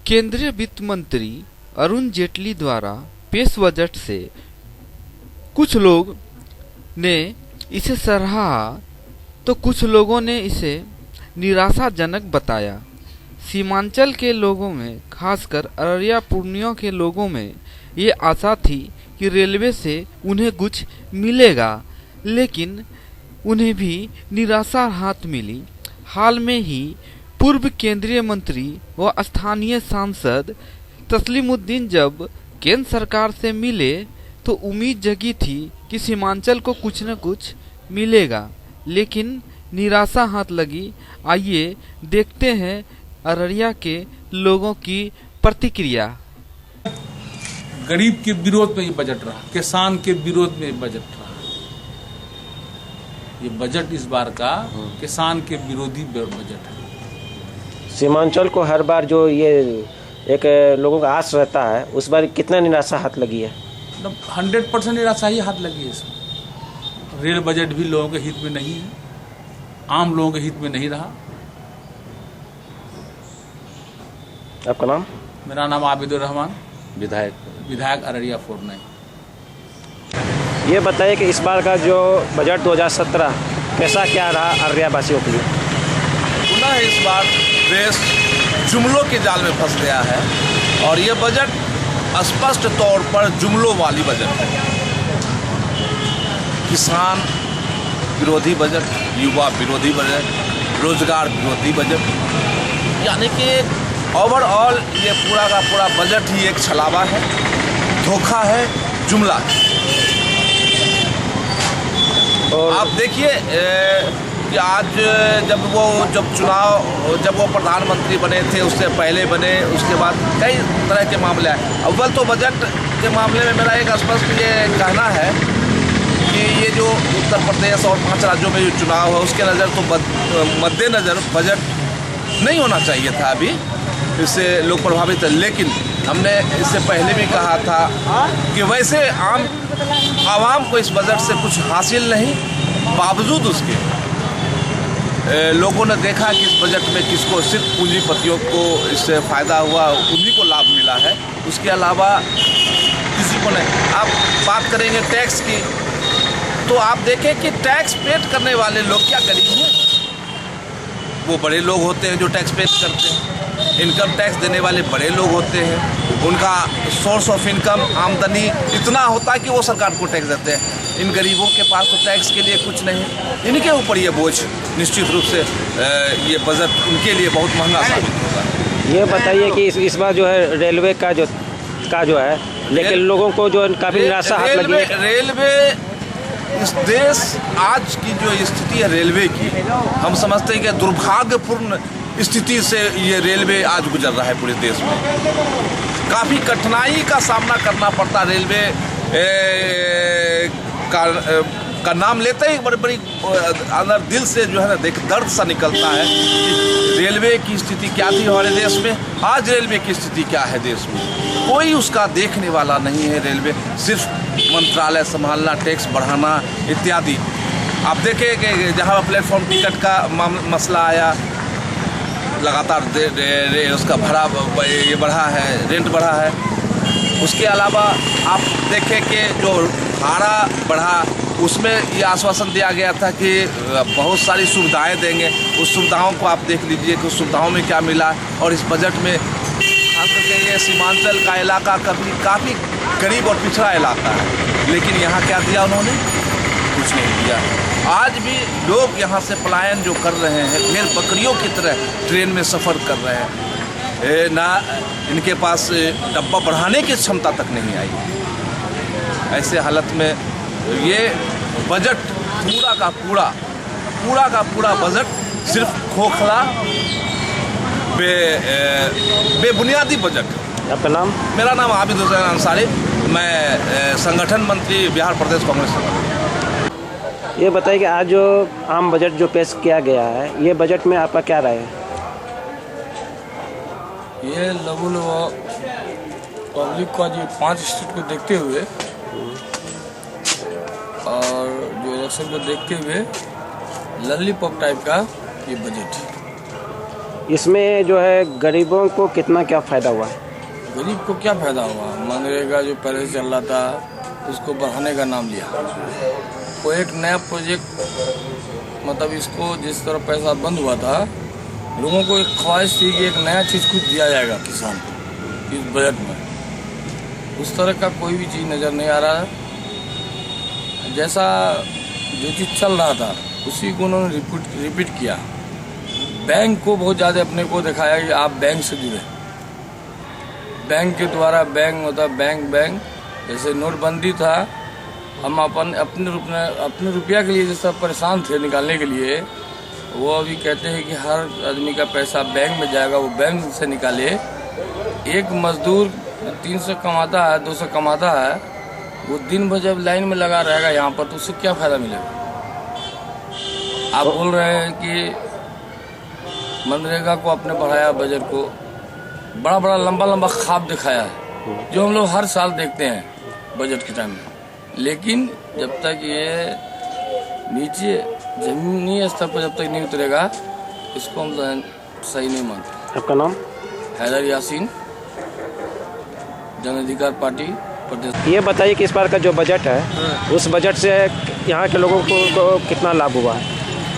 केंद्रीय वित्त मंत्री अरुण जेटली द्वारा पेश बजट से कुछ लोग ने इसे सराहा तो कुछ लोगों ने इसे निराशाजनक बताया। सीमांचल के लोगों में, खासकर अररिया पूर्णिया के लोगों में ये आशा थी कि रेलवे से उन्हें कुछ मिलेगा, लेकिन उन्हें भी निराशा हाथ मिली। हाल में ही पूर्व केंद्रीय मंत्री व स्थानीय सांसद तस्लीमुद्दीन जब केंद्र सरकार से मिले तो उम्मीद जगी थी कि सीमांचल को कुछ न कुछ मिलेगा, लेकिन निराशा हाथ लगी। आइए देखते हैं अररिया के लोगों की प्रतिक्रिया। गरीब के विरोध में ये बजट रहा, किसान के विरोध में ये बजट रहा। ये बजट इस बार का किसान के विरोधी बजट है। सीमांचल को हर बार जो ये एक लोगों का आस रहता है, उस बार कितना निराशा हाथ लगी है? 100% निराशा ही हाथ लगी है इसमें। रेल बजट भी लोगों के हित में नहीं है, आम लोगों के हित में नहीं रहा। आपका नाम? मेरा नाम आबिदुर रहमान, विधायक अररिया 49। ये बताइए कि इस बार का जो बजट 2017 कैसा क्या रहा अररिया वासियों के लिए? पुनः इस बार देश जुमलों के जाल में फंस गया है और ये बजट स्पष्ट तौर पर जुमलों वाली बजट है। किसान विरोधी बजट, युवा विरोधी बजट, रोजगार विरोधी बजट, यानी कि ओवरऑल ये पूरा का पूरा बजट ही एक छलावा है, धोखा है, जुमला है। और आप देखिए कि आज जब वो प्रधानमंत्री बने थे, उससे पहले बने, उसके बाद कई तरह के मामले आए। अव्वल तो बजट के मामले में मेरा एक स्पष्ट ये कहना है कि ये जो उत्तर प्रदेश और 5 राज्यों में जो चुनाव है, उसके नज़र तो मद्देनज़र बजट नहीं होना चाहिए था। अभी इससे लोग प्रभावित है, लेकिन हमने इससे पहले भी कहा था कि वैसे आवाम को इस बजट से कुछ हासिल नहीं, बावजूद उसके लोगों ने देखा कि इस बजट में किसको, सिर्फ पूंजीपतियों को इससे फ़ायदा हुआ, उन्हीं को लाभ मिला है, उसके अलावा किसी को नहीं। आप बात करेंगे टैक्स की, तो आप देखें कि टैक्स पेड करने वाले लोग क्या गरीब हैं? वो बड़े लोग होते हैं जो टैक्स पेड करते हैं। इनकम टैक्स देने वाले बड़े लोग होते हैं, उनका सोर्स ऑफ इनकम, आमदनी इतना होता है कि वो सरकार को टैक्स देते हैं। इन गरीबों के पास तो टैक्स के लिए कुछ नहीं, इनके ऊपर ये बोझ निश्चित रूप से ये बजट उनके लिए बहुत महंगा साबित होगा। ये बताइए कि इस बार जो है रेलवे का जो है, लेकिन लोगों को जो काफ़ी निराशा हाथ लगी है। रेलवे इस देश आज की जो स्थिति है रेलवे की, हम समझते हैं कि दुर्भाग्यपूर्ण स्थिति से ये रेलवे आज गुजर रहा है। पूरे देश में काफ़ी कठिनाई का सामना करना पड़ता। रेलवे का नाम लेते ही बड़ी अंदर दिल से जो है ना दर्द सा निकलता है कि रेलवे की स्थिति क्या थी हमारे देश में, आज रेलवे की स्थिति क्या है देश में। कोई उसका देखने वाला नहीं है। रेलवे सिर्फ मंत्रालय संभालना, टैक्स बढ़ाना इत्यादि। आप देखें कि जहाँ प्लेटफॉर्म टिकट का मसला आया, लगातार उसका भाड़ा ये बढ़ा है, रेंट बढ़ा है। उसके अलावा आप देखें कि जो भाड़ा बढ़ा, उसमें ये आश्वासन दिया गया था कि बहुत सारी सुविधाएं देंगे। उस सुविधाओं को आप देख लीजिए कि उस सुविधाओं में क्या मिला। और इस बजट में खास करके ये सीमांचल का इलाका काफ़ी गरीब और पिछड़ा इलाका है, लेकिन यहाँ क्या दिया उन्होंने? कुछ नहीं दिया। आज भी लोग यहाँ से पलायन जो कर रहे हैं, भेड़ बकरियों की तरह ट्रेन में सफ़र कर रहे हैं, ना इनके पास डब्बा बढ़ाने की क्षमता तक नहीं आई। ऐसे हालत में ये बजट पूरा का पूरा बजट सिर्फ खोखला बेबुनियादी बजट। आपका नाम? मेरा नाम आबिद हुसैन अंसारी, मैं संगठन मंत्री बिहार प्रदेश कांग्रेस से। ये बताइए कि आज जो आम बजट जो पेश किया गया है, ये बजट में आपका क्या राय है? ये लघु पब्लिक का जो 5 स्टेट को देखते हुए और जो इलेक्शन को देखते हुए लॉलीपॉप टाइप का ये बजट है। इसमें जो है गरीबों को कितना क्या फ़ायदा हुआ है? गरीब को क्या फायदा हुआ? मनरेगा जो पहले से चल रहा था उसको बढ़ाने का नाम लिया। वो एक नया प्रोजेक्ट, मतलब इसको जिस तरह पैसा बंद हुआ था, लोगों को एक ख्वाहिश थी कि एक नया चीज़ कुछ दिया जाएगा किसान को इस बजट में। उस तरह का कोई भी चीज़ नज़र नहीं आ रहा है। जैसा जो चीज़ चल रहा था उसी को उन्होंने रिपीट किया। बैंक को बहुत ज़्यादा अपने को दिखाया कि आप बैंक से जुड़े, बैंक के द्वारा बैंक मतलब बैंक जैसे नोटबंदी था, हम अपने रुपया के लिए जैसा परेशान थे निकालने के लिए, वो अभी कहते हैं कि हर आदमी का पैसा बैंक में जाएगा, वो बैंक से निकाले। एक मजदूर 300 कमाता है, 200 कमाता है, वो दिन भर जब लाइन में लगा रहेगा यहाँ पर, तो उससे क्या फ़ायदा मिलेगा? आप बोल रहे हैं कि मनरेगा को आपने बढ़ाया, बजट को बड़ा लंबा ख्वाब दिखाया है, जो हम लोग हर साल देखते हैं बजट के टाइम में, लेकिन जब तक ये नीचे जमीनी स्तर पर जब तक नहीं उतरेगा, इसको हम सही नहीं मानते। आपका नाम? हैदर यासीन, जन अधिकार पार्टी प्रदेश। ये बताइए कि इस बार का जो बजट है, उस बजट से यहाँ के लोगों को कितना लाभ हुआ है?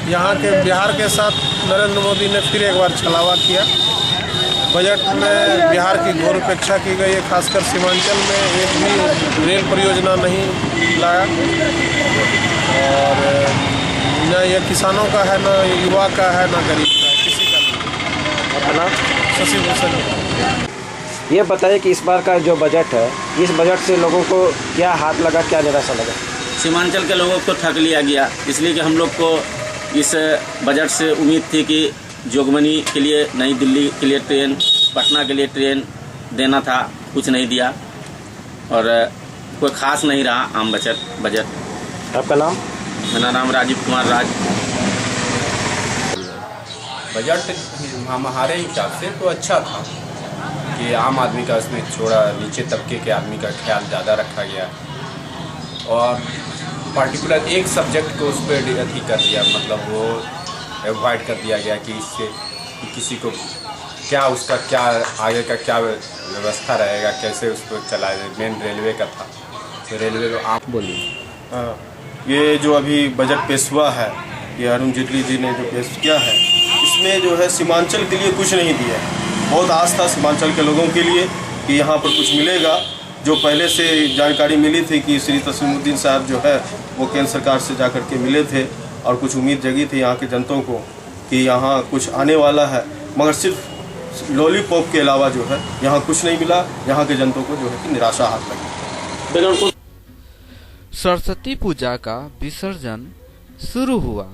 यहाँ के बिहार के साथ नरेंद्र मोदी ने फिर एक बार छलावा किया। बजट में बिहार की घोर उपेक्षा की गई है, खासकर सीमांचल में एक भी रेल परियोजना नहीं लाया, और न ये किसानों का है, न युवा का है, न गरीब का है, किसी का नहीं। अपना शशि भूषण। ये बताइए कि इस बार का जो बजट है, इस बजट से लोगों को क्या हाथ लगा, क्या निराशा लगा? सीमांचल के लोगों को ठग लिया गया, इसलिए कि हम लोग को इस बजट से उम्मीद थी कि जोगबनी के लिए, नई दिल्ली के लिए ट्रेन, पटना के लिए ट्रेन देना था, कुछ नहीं दिया, और कोई खास नहीं रहा आम बजट। आपका नाम? मेरा नाम राजीव कुमार राज। बजट हमारे हिसाब से तो अच्छा था कि आम आदमी का उसमें थोड़ा नीचे तबके के आदमी का ख्याल ज़्यादा रखा गया, और पार्टिकुलर एक सब्जेक्ट को उस पर अथी कर दिया, मतलब वो अवॉइड कर दिया गया कि इससे कि किसी को क्या उसका क्या आगे का क्या व्यवस्था रहेगा, कैसे उसको चलाए। मेन रेलवे का था, तो रेलवे को आप बोलिए। ये जो अभी बजट पेश हुआ है, ये अरुण जेटली जी ने जो पेश किया है, इसमें जो है सीमांचल के लिए कुछ नहीं दिया है। बहुत आस था सीमांचल के लोगों के लिए कि यहाँ पर कुछ मिलेगा। जो पहले से जानकारी मिली थी कि श्री तस्लीमुद्दीन साहब जो है वो केंद्र सरकार से जाकर के मिले थे, और कुछ उम्मीद जगी थी यहाँ के जनताओं को कि यहाँ कुछ आने वाला है, मगर सिर्फ लॉलीपॉप के अलावा जो है यहाँ कुछ नहीं मिला। यहाँ के जनताओं को जो है कि निराशा हाथ लगी। सरस्वती पूजा का विसर्जन शुरू हुआ।